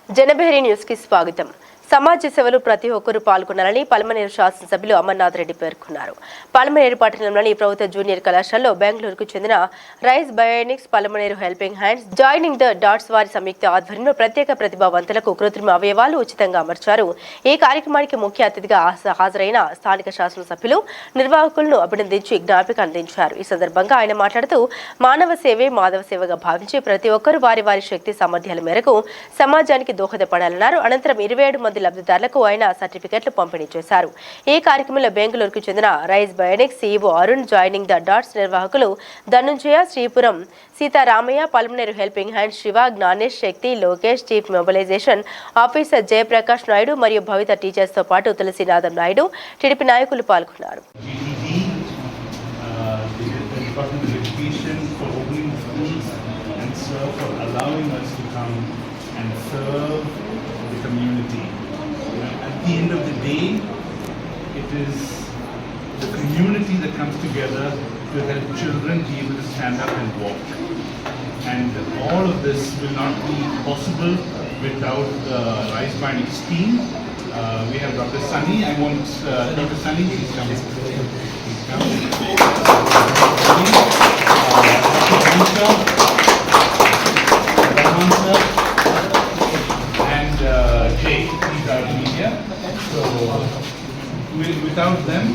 జనబెహరి news కి స్వాగతం. సమాజ సేవలు ప్రతి ఒక్కరూ పాల్గొనాలని పల్మనేరు శాసనసభ్యులు అమర్నాథ్ రెడ్డి పేర్కొన్నారు. పల్మనేరు పట్టణంలోని ప్రభుత్వ జూనియర్ కళాశాలలో బెంగళూరుకు చెందిన Rise bionics Palamaner helping hands joining the dots వారి సంయుక్త ఆధ్వర్యంలో ప్రత్యేక ప్రతిభావంతులకు కృత్రిమ అవయవాలు ఉచితంగా అమర్చారు. ఈ కార్యక్రమానికి ముఖ్య అతిథిగా హాజరైన స్థానిక శాసనసభ్యులు నిర్వాహకులను అభినందించి జ్ఞాపిక అందించారు. ఈ సందర్భంగా ఆయన మాట్లాడుతూ మానవ సేవే మాధవ సేవగా భావించి ప్రతి ఒక్కరూ వారి వారి శక్తి సామర్థ్యాల మేరకు సమాజానికి దోహదపడాలన్నారు. అనంతరం 27 మంది లబ్ధిదారులకు ఆయన సర్టిఫికెట్లు పంపిణీ చేశారు. ఈ కార్యక్రమంలో బెంగళూరుకు చెందిన Rise bionics CEO Arun, joining the dots నిర్వాహకులు Dhanunjaya, Sripuram Seetharamaiah, Palamaner helping hand Siva, Gnanesh, Shakti, Lokesh, chief mobilisation officer Jayaprakash Naidu మరియు భవిత టీచర్స్ తో పాటు తులసినాథం నాయుడు, టీడీపీ నాయకులు పాల్గొన్నారు. At the end of the day, it is the community that comes together to help children be able to stand up and walk. And all of this will not be possible without the Rise Bionic's team. We have Dr. Sunny. I want Dr. Sunny, please come. Please come. And Jay, these are media. So without them,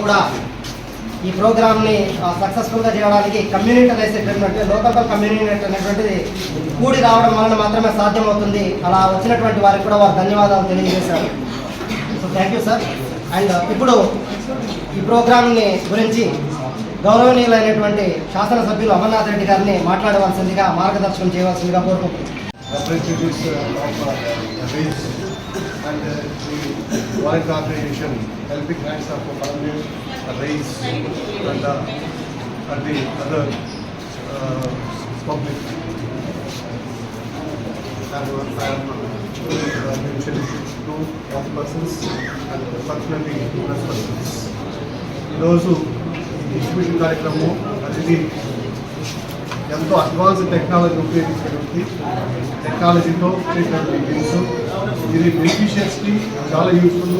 కూడా ఈ ప్రోగ్రామ్ని సక్సెస్ఫుల్గా చేయడానికి community rice అంటే local community అనేటువంటిది కూడి రావడం వలన మాత్రమే సాధ్యమవుతుంది. అలా వచ్చినటువంటి వారికి కూడా వారు ధన్యవాదాలు తెలియజేశారు. So thank you sir. And ఇప్పుడు ఈ ప్రోగ్రామ్ని గురించి గౌరవనీయులైనటువంటి శాసనసభ్యులు అమర్నాథ్ రెడ్డి గారిని మాట్లాడవలసిందిగా మార్గదర్శనం చేయవలసిందిగా కోరుకుంటున్నాను. And the volunteer organization helping hands of Palameru, Rise and the other public. I am mentioning 2 persons and particularly 2 persons. ఈరోజు డిస్ట్రిబ్యూషన్ కార్యక్రమం అనేది ఎంతో అడ్వాన్స్ టెక్నాలజీ ఉపయోగించినటువంటి టెక్నాలజీతో చేసినటువంటి థింగ్స్. ఇది బెనిఫిషియర్స్కి చాలా యూస్ఫుల్.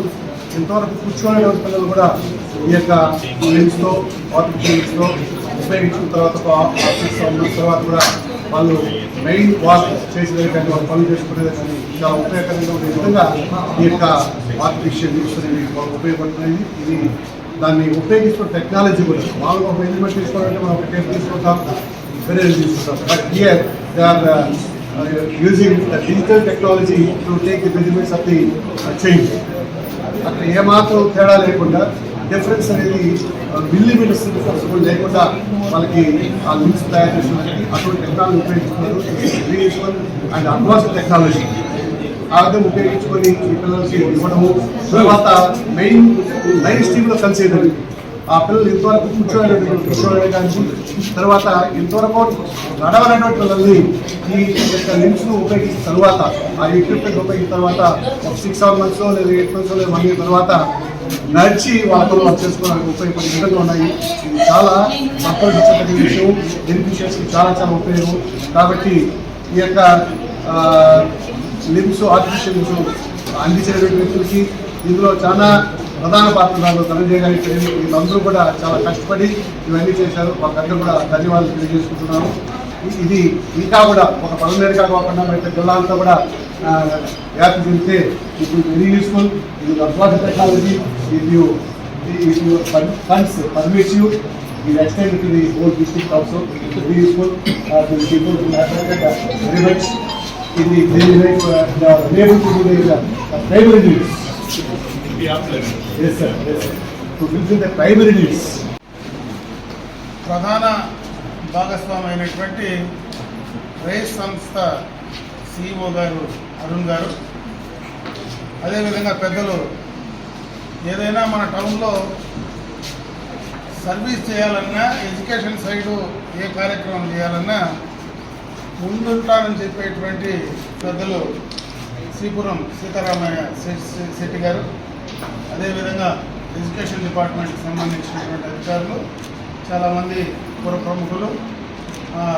ఇంతవరకు కూర్చోని పిల్లలు కూడా ఈ యొక్క లెన్స్తో ఆర్టిఫిషియల్స్తో ఉపయోగించిన తర్వాత తర్వాత కూడా వాళ్ళు మెయిన్ వాక్ చేసేదే కానీ వాళ్ళు పనులు చేసుకునేది కానీ చాలా ఉపయోగకరంగా ఉండే విధంగా ఈ యొక్క ఆర్టిఫిషియల్ యూస్ అనేది వాళ్ళకి ఉపయోగపడుతుంది. ఇది దాన్ని ఉపయోగిస్తున్న టెక్నాలజీ కూడా మామూలుగా ఒక ఎలిమెంట్ తీసుకోవాలంటే మనం ఒక టేప్ తీసుకుంటాం, వేరే తీసుకుంటాం. But here they are using the digital technology to take the measurements of the change. అక్కడ ఏమాత్రం తేడా లేకుండా డిఫరెన్స్ అనేది మిల్లీమీటర్స్ డిఫరెన్స్ కూడా లేకుండా వాళ్ళకి ఆ లింక్స్ తయారు చేసినటువంటి అటువంటి టెక్నాలజీ ఉపయోగిస్తున్నారు. రీయూజబుల్ అండ్ అడ్వాన్స్డ్ టెక్నాలజీ ఆ విధంగా ఉపయోగించుకొని ఈ పిల్లలకి ఇవ్వడము. తర్వాత మెయిన్ లైవ్ స్ట్రీమ్లో కలిసేది ఆ పిల్లలు ఇంతవరకు కూర్చోడానికి తర్వాత ఇంతవరకు నడవనటువంటి పిల్లల్ని ఈ యొక్క లింక్స్ను ఉపయోగించిన తర్వాత ఆ ఎక్విప్మెంట్ ఉపయోగించిన తర్వాత ఒక 6-7 months లేదా 8 months లేదా 1 year తర్వాత నడిచి వాళ్ళ పనులు వర్క్ చేసుకోవడానికి ఉపయోగపడే విధంగా ఉన్నాయి. ఇది చాలా సంప్రదించదగిన విషయం. బెనిఫిషియర్స్కి చాలా చాలా ఉపయోగం. కాబట్టి ఈ యొక్క లింక్స్ ఆర్టిఫిషియల్ లింక్స్ అందించేటువంటి వ్యక్తులకి ఇందులో చాలా ప్రధాన పాత్రదారులు ధనంజయ గారి వీళ్ళందరూ కూడా చాలా కష్టపడి ఇవన్నీ చేశారు. వాళ్ళకందరూ కూడా ధన్యవాదాలు తెలియజేసుకుంటున్నాను. ఇది ఇంకా కూడా ఒక పలమనేరుగా కాకుండా బయట జిల్లాలతో కూడా వ్యాప్తి చెందితే ఇప్పుడు వెరీ యూస్ఫుల్. ఇది advance technology. Funds permits you ఇది extend to the whole district also. Very useful very much. ఇది primary needs. Yes, sir. Yes, sir. To fulfill the primary needs. ప్రధాన భాగస్వామి అయినటువంటి రైస్ సంస్థ CEO గారు అరుణ్ గారు, అదేవిధంగా పెద్దలు ఏదైనా మన టౌన్లో సర్వీస్ చేయాలన్నా ఎడ్యుకేషన్ సైడు ఏ కార్యక్రమం చేయాలన్నా ముందుంటారని చెప్పేటువంటి పెద్దలు శ్రీపురం సీతారామయ్య శెట్టి గారు, అదేవిధంగా ఎడ్యుకేషన్ డిపార్ట్మెంట్కి సంబంధించినటువంటి అధికారులు, చాలామంది పుర ప్రముఖులు,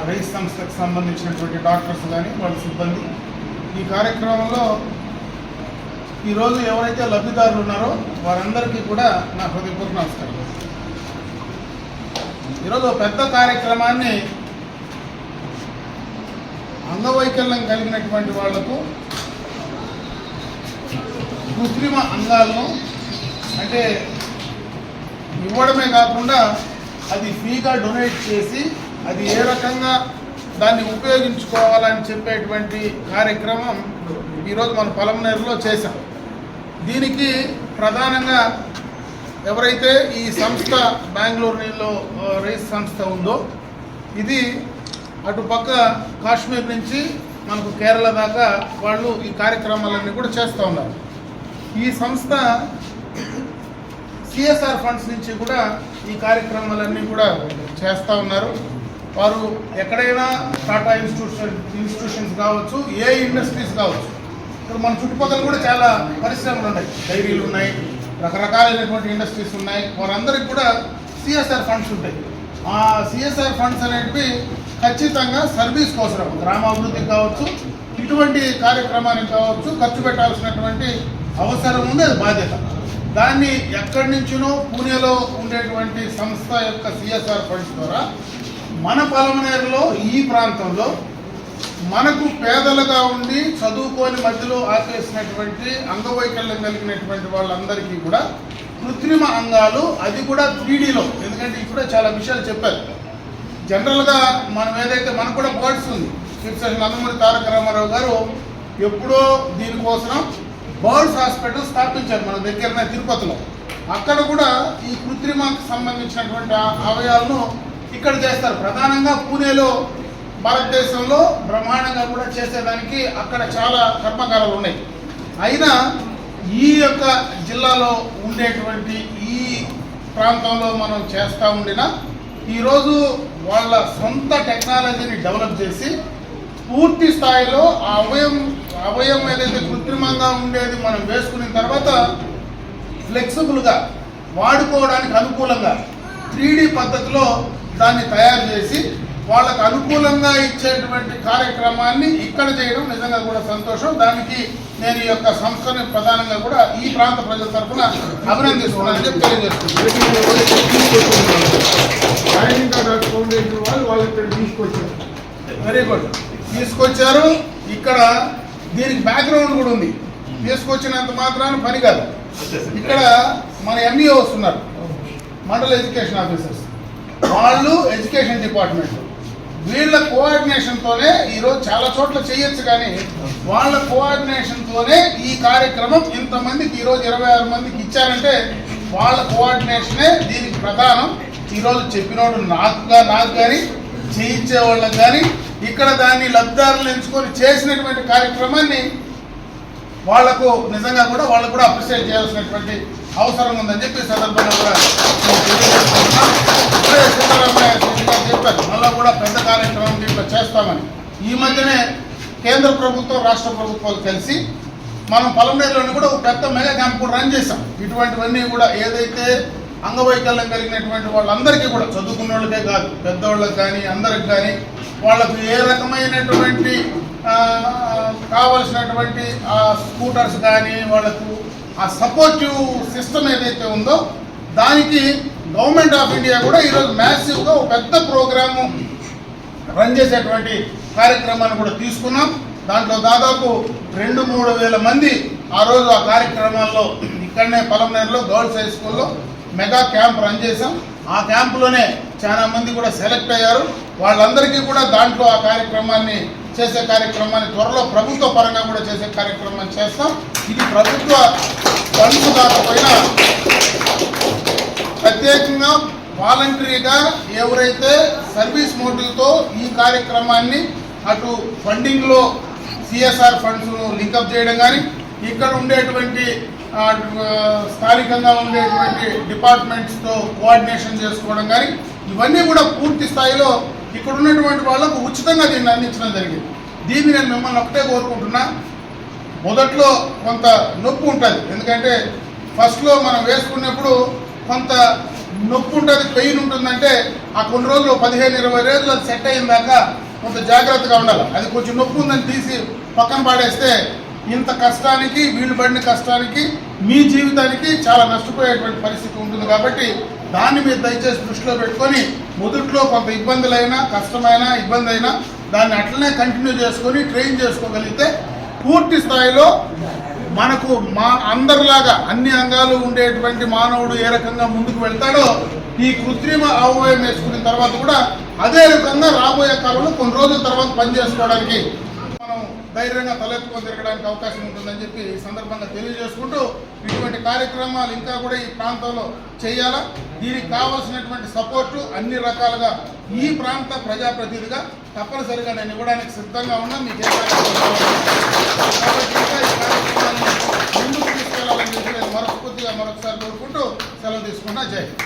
రైస్ సంస్థకు సంబంధించినటువంటి డాక్టర్స్ కానీ వాళ్ళ సిబ్బంది ఈ కార్యక్రమంలో ఈరోజు ఎవరైతే లబ్ధిదారులు ఉన్నారో వారందరికీ కూడా నా హృదయపూర్వక నమస్కారం. ఈరోజు పెద్ద కార్యక్రమాన్ని అంగవైకల్యం కలిగినటువంటి వాళ్లకు కృత్రిమ అంగాలను అంటే ఇవ్వడమే కాకుండా అది ఫ్రీగా డొనేట్ చేసి అది ఏ రకంగా దాన్ని ఉపయోగించుకోవాలని చెప్పేటువంటి కార్యక్రమం ఈరోజు మన పలమనేరులో చేశాం. దీనికి ప్రధానంగా ఎవరైతే ఈ సంస్థ బెంగళూరులో రైస్ సంస్థ ఉందో ఇది అటుపక్క కాశ్మీర్ నుంచి మనకు కేరళ దాకా వాళ్ళు ఈ కార్యక్రమాలన్నీ కూడా చేస్తూ ఉన్నారు. ఈ సంస్థ సిఎస్ఆర్ ఫండ్స్ నుంచి కూడా ఈ కార్యక్రమాలన్నీ కూడా చేస్తూ ఉన్నారు. వారు ఎక్కడైనా టాటా ఇన్స్టిట్యూషన్స్ కావచ్చు, ఏ ఇండస్ట్రీస్ కావచ్చు, ఇప్పుడు మన చుట్టుపక్కల కూడా చాలా పరిశ్రమలు ఉన్నాయి, డైరీలు ఉన్నాయి, రకరకాలైనటువంటి ఇండస్ట్రీస్ ఉన్నాయి. వారందరికీ కూడా సిఎస్ఆర్ ఫండ్స్ ఉంటాయి. ఆ సిఎస్ఆర్ ఫండ్స్ అనేటివి ఖచ్చితంగా సర్వీస్ కోసం గ్రామాభివృద్ధికి కావచ్చు, ఇటువంటి కార్యక్రమానికి కావచ్చు ఖర్చు పెట్టాల్సినటువంటి అవసరం ఉంది, అది బాధ్యత. దాన్ని ఎక్కడి నుంచినో పూణేలో ఉండేటువంటి సంస్థ యొక్క సిఎస్ఆర్ ఫండ్స్ ద్వారా మన పలమనేరులో ఈ ప్రాంతంలో మనకు పేదలుగా ఉండి చదువుకోని మధ్యలో ఆపేసినటువంటి అంగవైకల్యం కలిగినటువంటి వాళ్ళందరికీ కూడా కృత్రిమ అంగాలు, అది కూడా 3Dలో, ఎందుకంటే ఇప్పుడే చాలా విషయాలు చెప్పారు. జనరల్గా మనం ఏదైతే మనకు కూడా బర్డ్స్ ఉంది, నందమూరి తారక రామారావు గారు ఎప్పుడో దీనికోసం బర్డ్స్ హాస్పిటల్ స్థాపించారు మన దగ్గరనే తిరుపతిలో. అక్కడ కూడా ఈ కృత్రిమకు సంబంధించినటువంటి అవయాలను ఇక్కడ చేస్తారు. ప్రధానంగా పూణేలో భారతదేశంలో బ్రహ్మాండంగా కూడా చేసేదానికి అక్కడ చాలా కర్మకారాలు ఉన్నాయి. అయినా ఈ యొక్క జిల్లాలో ఉండేటువంటి ఈ ప్రాంతంలో మనం చేస్తూ ఉండినా ఈరోజు వాళ్ళ సొంత టెక్నాలజీని డెవలప్ చేసి పూర్తి స్థాయిలో ఆ అవయవం ఏదైతే కృత్రిమంగా ఉండేది మనం వేసుకున్న తర్వాత ఫ్లెక్సిబుల్గా వాడుకోవడానికి అనుకూలంగా 3D పద్ధతిలో దాన్ని తయారు చేసి వాళ్ళకు అనుకూలంగా ఇచ్చేటువంటి కార్యక్రమాన్ని ఇక్కడ చేయడం నిజంగా కూడా సంతోషం. దానికి నేను ఈ యొక్క సంస్థని ప్రధానంగా కూడా ఈ ప్రాంత ప్రజల తరఫున అభినందిస్తున్నానని చెప్పి తెలియజేస్తున్నాను. వెరీ గుడ్, తీసుకొచ్చారు. ఇక్కడ దీనికి బ్యాక్గ్రౌండ్ కూడా ఉంది. తీసుకొచ్చినంత మాత్రాన పని కాదు. ఇక్కడ మన ఎంఈఓ వస్తున్నారు, మండల ఎడ్యుకేషన్ ఆఫీసర్స్, వాళ్ళు ఎడ్యుకేషన్ డిపార్ట్మెంట్, వీళ్ళ కోఆర్డినేషన్తోనే ఈరోజు చాలా చోట్ల చేయొచ్చు, కానీ వాళ్ళ కోఆర్డినేషన్తోనే ఈ కార్యక్రమం ఇంతమందికి ఈరోజు 26 మందికి ఇచ్చారంటే వాళ్ళ కోఆర్డినేషనే దీనికి ప్రధానం. ఈరోజు చెప్పినోడు నాకు కానీ చేయించే వాళ్ళకి కానీ ఇక్కడ దాన్ని లబ్ధిదారులు ఎంచుకొని చేసినటువంటి కార్యక్రమాన్ని వాళ్లకు నిజంగా కూడా వాళ్ళకు కూడా అప్రిషియేట్ చేయాల్సినటువంటి అవసరం ఉందని చెప్పి సందర్భంగా కూడా సీతారామయ్య చెప్పారు. మళ్ళీ కూడా పెద్ద కార్యక్రమం దీంట్లో చేస్తామని. ఈ మధ్యనే కేంద్ర ప్రభుత్వం రాష్ట్ర ప్రభుత్వాలు కలిసి మనం పలమనేరులోని కూడా ఒక పెద్ద మెగా క్యాంప్ కూడా రన్ చేశాం. ఇటువంటివన్నీ కూడా ఏదైతే అంగవైకల్యం కలిగినటువంటి వాళ్ళందరికీ కూడా, చదువుకున్న వాళ్ళకే కాదు, పెద్దవాళ్ళకి కానీ అందరికి కానీ, వాళ్ళకు ఏ రకమైనటువంటి కావలసినటువంటి ఆ స్కూటర్స్ కానీ వాళ్ళకు ఆ సపోర్టివ్ సిస్టమ్ ఏదైతే ఉందో దానికి గవర్నమెంట్ ఆఫ్ ఇండియా కూడా ఈరోజు మ్యాసివ్గా ఒక పెద్ద ప్రోగ్రాము రన్ చేసేటువంటి కార్యక్రమాన్ని కూడా తీసుకున్నాం. దాంట్లో దాదాపు 2-3 వేల మంది ఆ రోజు ఆ కార్యక్రమాల్లో ఇక్కడనే పలమనేరులో గర్ల్స్ హై స్కూల్లో మెగా క్యాంప్ రన్ చేసాం. ఆ క్యాంపులోనే చాలా మంది కూడా సెలెక్ట్ అయ్యారు. వాళ్ళందరికీ కూడా దాంట్లో ఆ కార్యక్రమాన్ని చేసే కార్యక్రమాన్ని త్వరలో ప్రభుత్వ పరంగా కూడా చేసే కార్యక్రమాన్ని చేస్తాం. ఇది ప్రభుత్వ ఫండ్స్ కాకపోయినా ప్రత్యేకంగా వాలంటరీగా ఎవరైతే సర్వీస్ మోటివ్తో ఈ కార్యక్రమాన్ని అటు ఫండింగ్లో సిఎస్ఆర్ ఫండ్స్ను లింకప్ చేయడం కానీ, ఇక్కడ ఉండేటువంటి స్థానికంగా ఉండేటువంటి డిపార్ట్మెంట్స్తో కోఆర్డినేషన్ చేసుకోవడం కానీ ఇవన్నీ కూడా పూర్తి స్థాయిలో ఇక్కడ ఉన్నటువంటి వాళ్ళకు ఉచితంగా దీన్ని అందించడం జరిగింది. దీన్ని నేను మిమ్మల్ని ఒకటే కోరుకుంటున్నా, మొదట్లో కొంత నొప్పి ఉంటుంది, ఎందుకంటే ఫస్ట్లో మనం వేసుకున్నప్పుడు కొంత నొప్పి ఉంటుంది, పెయిన్ ఉంటుందంటే ఆ కొన్ని రోజులు 15-20 రోజులు అది సెట్ అయిన దాకా కొంత జాగ్రత్తగా ఉండాలి. అది కొంచెం నొప్పి ఉందని తీసి పక్కన పాడేస్తే ఇంత కష్టానికి, వీళ్ళు పడిన కష్టానికి, మీ జీవితానికి చాలా నష్టపోయేటువంటి పరిస్థితి ఉంటుంది. కాబట్టి దాన్ని మీరు దయచేసి దృష్టిలో పెట్టుకొని మొదట్లో కొంత ఇబ్బందులైనా, కష్టమైనా, ఇబ్బంది అయినా దాన్ని అట్లనే కంటిన్యూ చేసుకొని ట్రైన్ చేసుకోగలిగితే పూర్తి స్థాయిలో మనకు అందరిలాగా అన్ని అంగాలు ఉండేటువంటి మానవుడు ఏ రకంగా ముందుకు వెళ్తాడో ఈ కృత్రిమ అవయవం వేసుకున్న తర్వాత కూడా అదే రకంగా రాబోయే కాలంలో కొన్ని రోజుల తర్వాత పనిచేసుకోవడానికి మనం ధైర్యంగా తలెత్తుకొని తిరగడానికి అవకాశం ఉంటుందని చెప్పి ఈ సందర్భంగా తెలియజేసుకుంటూ ఇటువంటి కార్యక్రమాలు ఇంకా కూడా ఈ ప్రాంతంలో చేయాలా, దీనికి కావాల్సినటువంటి సపోర్టు అన్ని రకాలుగా ఈ ప్రాంత ప్రజాప్రతినిధిగా తప్పనిసరిగా నేను ఇవ్వడానికి సిద్ధంగా ఉన్నా. మీకు ఏ కాబట్టి ఇంకా ఈ కార్యక్రమాన్ని ముందుకు తీసుకెళ్లాలని చెప్పి నేను మనస్ఫూర్తిగా మరొకసారి కోరుకుంటూ సెలవు తీసుకున్నా. జై.